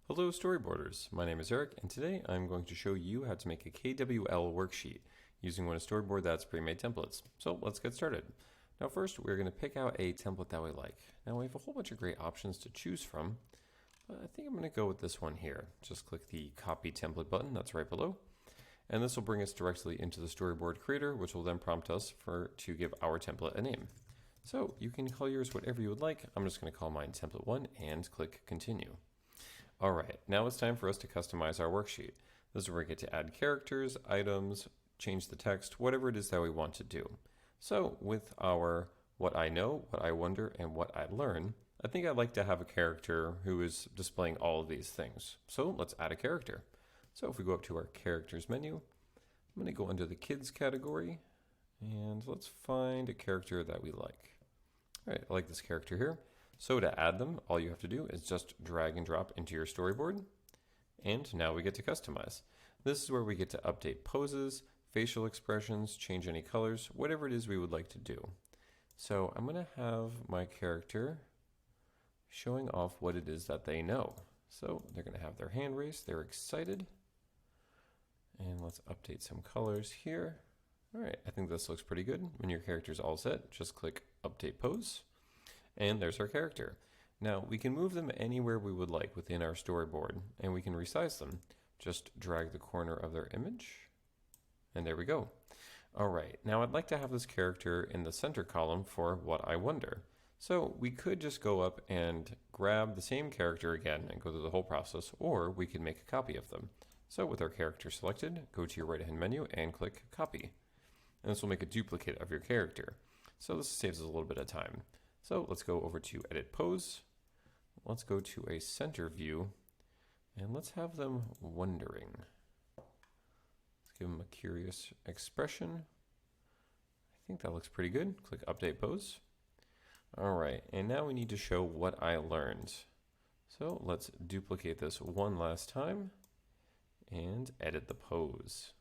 Hello storyboarders, my name is Eric and today I'm going to show you how to make a KWL worksheet using one of Storyboard that's pre-made templates. So let's get started. Now first we're going to pick out a template that we like. Now we have a whole bunch of great options to choose from, but I think I'm going to go with this one here. Just click the copy template button that's right below, and this will bring us directly into the Storyboard Creator, which will then prompt us to give our template a name. So you can call yours whatever you would like. I'm just going to call mine template 1 and click continue. Alright, now it's time for us to customize our worksheet. This is where we get to add characters, items, change the text, whatever it is that we want to do. So with our what I know, what I wonder, and what I learn, I think I'd like to have a character who is displaying all of these things. So let's add a character. So if we go up to our characters menu, I'm going to go under the kids category and let's find a character that we like. Alright, I like this character here. So to add them, all you have to do is just drag and drop into your storyboard, and now we get to customize. This is where we get to update poses, facial expressions, change any colors, whatever it is we would like to do. So I'm going to have my character showing off what it is that they know. So they're going to have their hand raised, they're excited, and let's update some colors here. Alright, I think this looks pretty good. When your character's all set, just click update pose. And there's our character. Now we can move them anywhere we would like within our storyboard, and we can resize them. Just drag the corner of their image, and there we go. Alright, now I'd like to have this character in the center column for what I wonder. So we could just go up and grab the same character again and go through the whole process, or we could make a copy of them. So with our character selected, go to your right hand menu and click copy. And this will make a duplicate of your character. So this saves us a little bit of time. So let's go over to edit pose. Let's go to a center view and let's have them wondering. Let's give them a curious expression. I think that looks pretty good. Click update pose. All right, and now we need to show what I learned. So let's duplicate this one last time and edit the pose.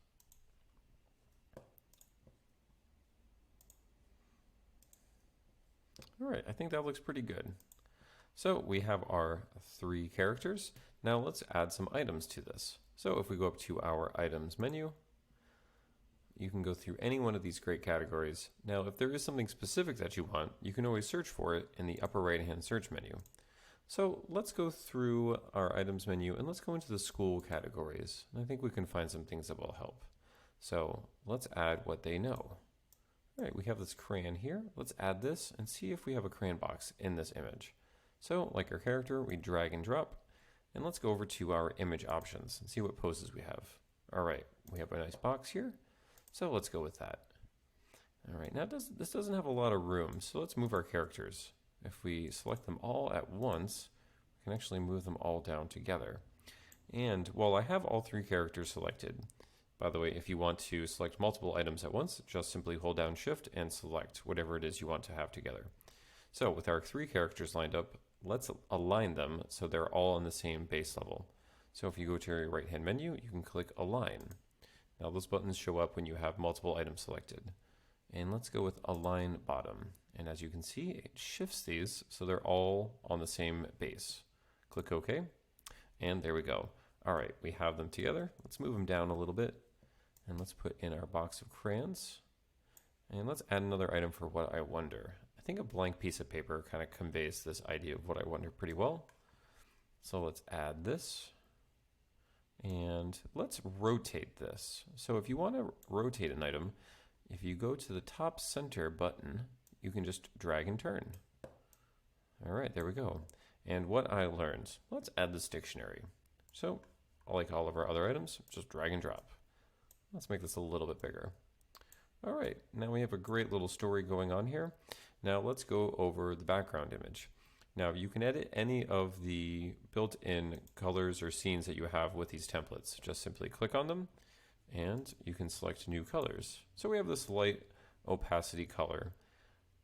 Alright, I think that looks pretty good. So we have our 3 characters. Now let's add some items to this. So if we go up to our items menu, you can go through any one of these great categories. Now if there is something specific that you want, you can always search for it in the upper right hand search menu. So let's go through our items menu and let's go into the school categories. And I think we can find some things that will help. So let's add what they know. Alright, we have this crayon here. Let's add this and see if we have a crayon box in this image. So, like our character, we drag and drop, and let's go over to our image options and see what poses we have. Alright, we have a nice box here, so let's go with that. Alright, now this doesn't have a lot of room, so let's move our characters. If we select them all at once, we can actually move them all down together. And while I have all 3 characters selected, by the way, if you want to select multiple items at once, just simply hold down Shift and select whatever it is you want to have together. So with our 3 characters lined up, let's align them so they're all on the same base level. So if you go to your right hand menu, you can click Align. Now those buttons show up when you have multiple items selected. And let's go with Align Bottom. And as you can see, it shifts these so they're all on the same base. Click OK, and there we go. Alright, we have them together. Let's move them down a little bit. And let's put in our box of crayons. And let's add another item for what I wonder. I think a blank piece of paper kind of conveys this idea of what I wonder pretty well. So let's add this. And let's rotate this. So if you want to rotate an item, if you go to the top center button, you can just drag and turn. Alright, there we go. And what I learned, let's add this dictionary. So, like all of our other items, just drag and drop. Let's make this a little bit bigger. Alright, now we have a great little story going on here. Now let's go over the background image. Now you can edit any of the built-in colors or scenes that you have with these templates. Just simply click on them and you can select new colors. So we have this light opacity color,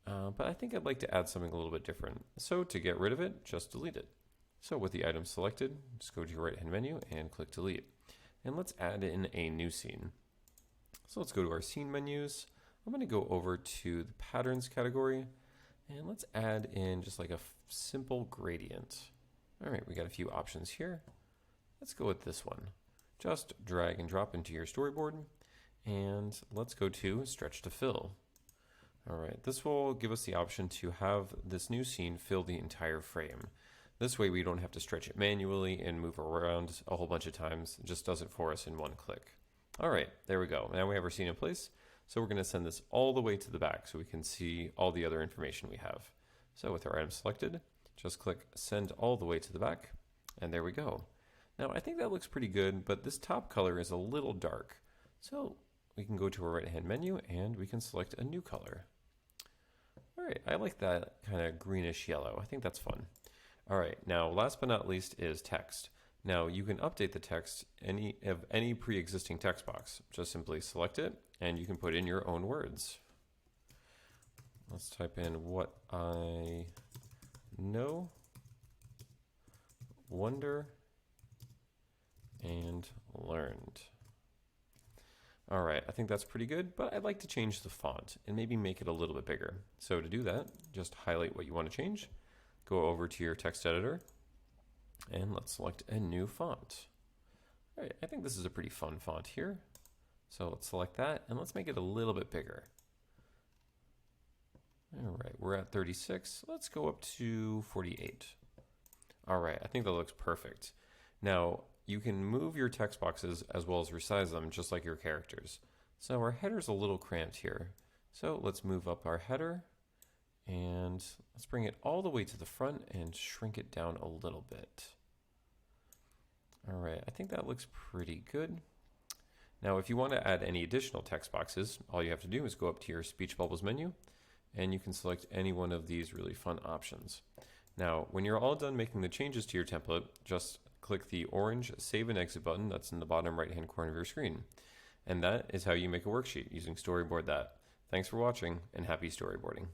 but I think I'd like to add something a little bit different. So to get rid of it, just delete it. So with the item selected, just go to your right hand menu and click delete. And let's add in a new scene. So let's go to our scene menus. I'm going to go over to the patterns category and let's add in just like a simple gradient. All right, we got a few options here. Let's go with this one. Just drag and drop into your storyboard, and let's go to stretch to fill. All right, this will give us the option to have this new scene fill the entire frame. This way we don't have to stretch it manually and move around a whole bunch of times. It just does it for us in one click. All right, there we go. Now we have our scene in place. So we're going to send this all the way to the back so we can see all the other information we have. So with our item selected, just click send all the way to the back, and there we go. Now I think that looks pretty good, but this top color is a little dark. So we can go to our right hand menu and we can select a new color. All right, I like that kind of greenish yellow. I think that's fun. All right, now last but not least is text. Now you can update the text of any pre-existing text box. Just simply select it and you can put in your own words. Let's type in what I know, wonder, and learned. All right, I think that's pretty good, but I'd like to change the font and maybe make it a little bit bigger. So to do that, just highlight what you want to change, go over to your text editor, and let's select a new font. All right, I think this is a pretty fun font here. So let's select that and let's make it a little bit bigger. All right, we're at 36. Let's go up to 48. All right, I think that looks perfect. Now, you can move your text boxes as well as resize them just like your characters. So our header's a little cramped here. So let's move up our header and let's bring it all the way to the front and shrink it down a little bit. All right, I think that looks pretty good. Now, if you want to add any additional text boxes, all you have to do is go up to your speech bubbles menu and you can select any one of these really fun options. Now, when you're all done making the changes to your template, just click the orange Save and Exit button that's in the bottom right-hand corner of your screen. And that is how you make a worksheet using Storyboard That. Thanks for watching and happy storyboarding.